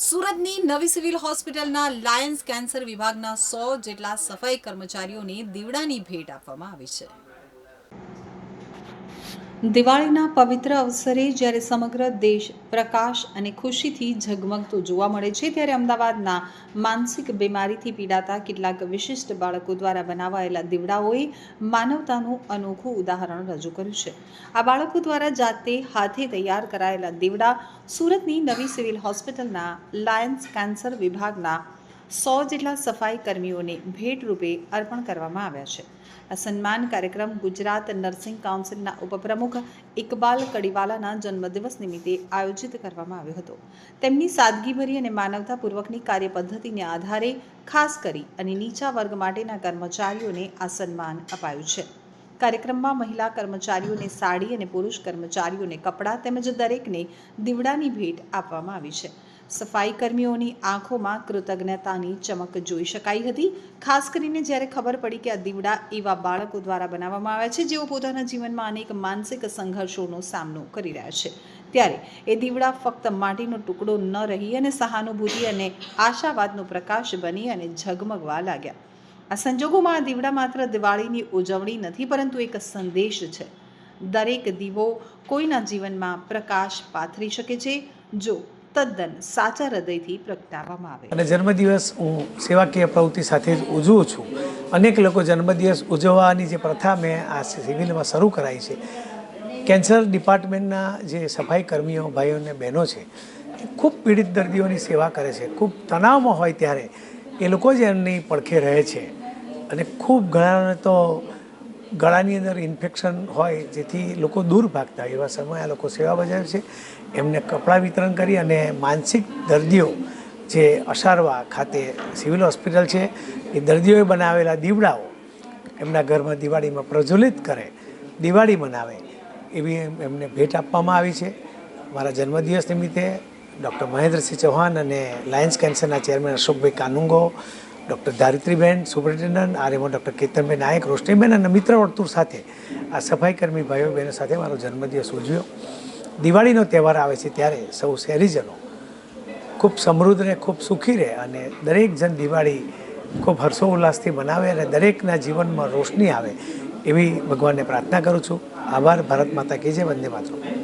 સુરતની નવી સિવિલ હોસ્પિટલના લાયન્સ કેન્સર વિભાગના 100 જેટલા સફાઈ કર્મચારીઓને દીવડાની ભેટ આપવામાં આવી છે। દિવાળીના પવિત્ર અવસરે જ્યારે સમગ્ર દેશ પ્રકાશ અને ખુશીથી ઝગમગતો જોવા મળે છે, ત્યારે અમદાવાદના માનસિક બીમારીથી પીડાતા કેટલાક વિશિષ્ટ બાળકો દ્વારા બનાવાયેલા દીવડાઓએ માનવતાનું અનોખું ઉદાહરણ રજૂ કર્યું છે। આ બાળકો દ્વારા જાતે હાથે તૈયાર કરાયેલા દીવડા સુરતની નવી સિવિલ હોસ્પિટલના લાયન્સ કેન્સર વિભાગના 100 જેટલા સફાઈ કર્મીઓને ભેટ રૂપે અર્પણ કરવામાં આવ્યા છે। આ સન્માન કાર્યક્રમ ગુજરાત નર્સિંગ કાઉન્સિલના ઉપપ્રમુખ ઇકબાલ કડીવાલાના જન્મદિવસ નિમિત્તે આયોજિત કરવામાં આવ્યો હતો। તેમની સાદગીભરી અને માનવતાપૂર્વકની કાર્યપદ્ધતિને આધારે ખાસ કરી અને નીચા વર્ગ માટેના કર્મચારીઓને આ સન્માન અપાયું છે। કાર્યક્રમમાં મહિલા કર્મચારીઓને સાડી અને પુરુષ કર્મચારીઓને કપડાં તેમજ દરેકને દીવડાની ભેટ આપવામાં આવી છે। સફાઈ કર્મીઓની આંખોમાં કૃતજ્ઞતાની ચમક જોઈ શકાઈ હતી, ખાસ કરીને જ્યારે ખબર પડી કે આ દીવડા એવા બાળકો દ્વારા બનાવવામાં આવ્યા છે જેઓ પોતાના જીવનમાં અનેક માનસિક સંઘર્ષોનો સામનો કરી રહ્યા છે। ત્યારે એ દીવડા ફક્ત માટીનો ટુકડો ન રહી અને સહાનુભૂતિ અને આશાવાદનો પ્રકાશ બની અને ઝગમગવા લાગ્યા। આ સંજોગોમાં આ દીવડા માત્ર દિવાળીની ઉજવણી નથી, પરંતુ એક સંદેશ છે। દરેક દીવો કોઈના જીવનમાં પ્રકાશ પાથરી શકે છે જો તદ્દન સાચા હૃદયથી પ્રગટાવવામાં આવે। અને જન્મદિવસ હું સેવાકીય પ્રવૃત્તિ સાથે જ ઉજવું છું। અનેક લોકો જન્મદિવસ ઉજવવાની જે પ્રથા મેં આ સિવિલમાં શરૂ કરાઈ છે, કેન્સર ડિપાર્ટમેન્ટના જે સફાઈ કર્મીઓ ભાઈઓ અને બહેનો છે એ ખૂબ પીડિત દર્દીઓની સેવા કરે છે। ખૂબ તણાવમાં હોય ત્યારે એ લોકો જ એમની પડખે રહે છે અને ખૂબ ઘણાને તો ગળાની અંદર ઇન્ફેક્શન હોય જેથી લોકો દૂર ભાગતા હોય, એવા સમયે આ લોકો સેવા બજાવે છે। એમને કપડાં વિતરણ કરી અને માનસિક દર્દીઓ જે અસારવા ખાતે સિવિલ હોસ્પિટલ છે એ દર્દીઓએ બનાવેલા દીવડાઓ એમના ઘરમાં દિવાળીમાં પ્રજ્વલિત કરે, દિવાળી મનાવે એવી એમને ભેટ આપવામાં આવી છે। મારા જન્મદિવસ નિમિત્તે ડૉક્ટર મહેન્દ્રસિંહ ચૌહાણ અને લાયન્સ કેન્સરના ચેરમેન અશોકભાઈ Kanungo, doctor ધારિત્રીબેન, superintendent RMO doctor કેતનભાઈ નાયક, રોશનીબેન અને મિત્ર વર્તુળ સાથે આ સફાઈકર્મી ભાઈઓ બહેનો સાથે મારો જન્મદિવસ ઉજવ્યો। દિવાળીનો તહેવાર આવે છે ત્યારે સૌ શહેરીજનો ખૂબ સમૃદ્ધ રહે, ખૂબ સુખી રહે અને દરેક જણ દિવાળી ખૂબ હર્ષોલ્લાસથી મનાવે અને દરેકના જીવનમાં રોશની આવે એવી ભગવાનને પ્રાર્થના કરું છું। આભાર। ભારત માતા કી જય। વંદે માતરમ।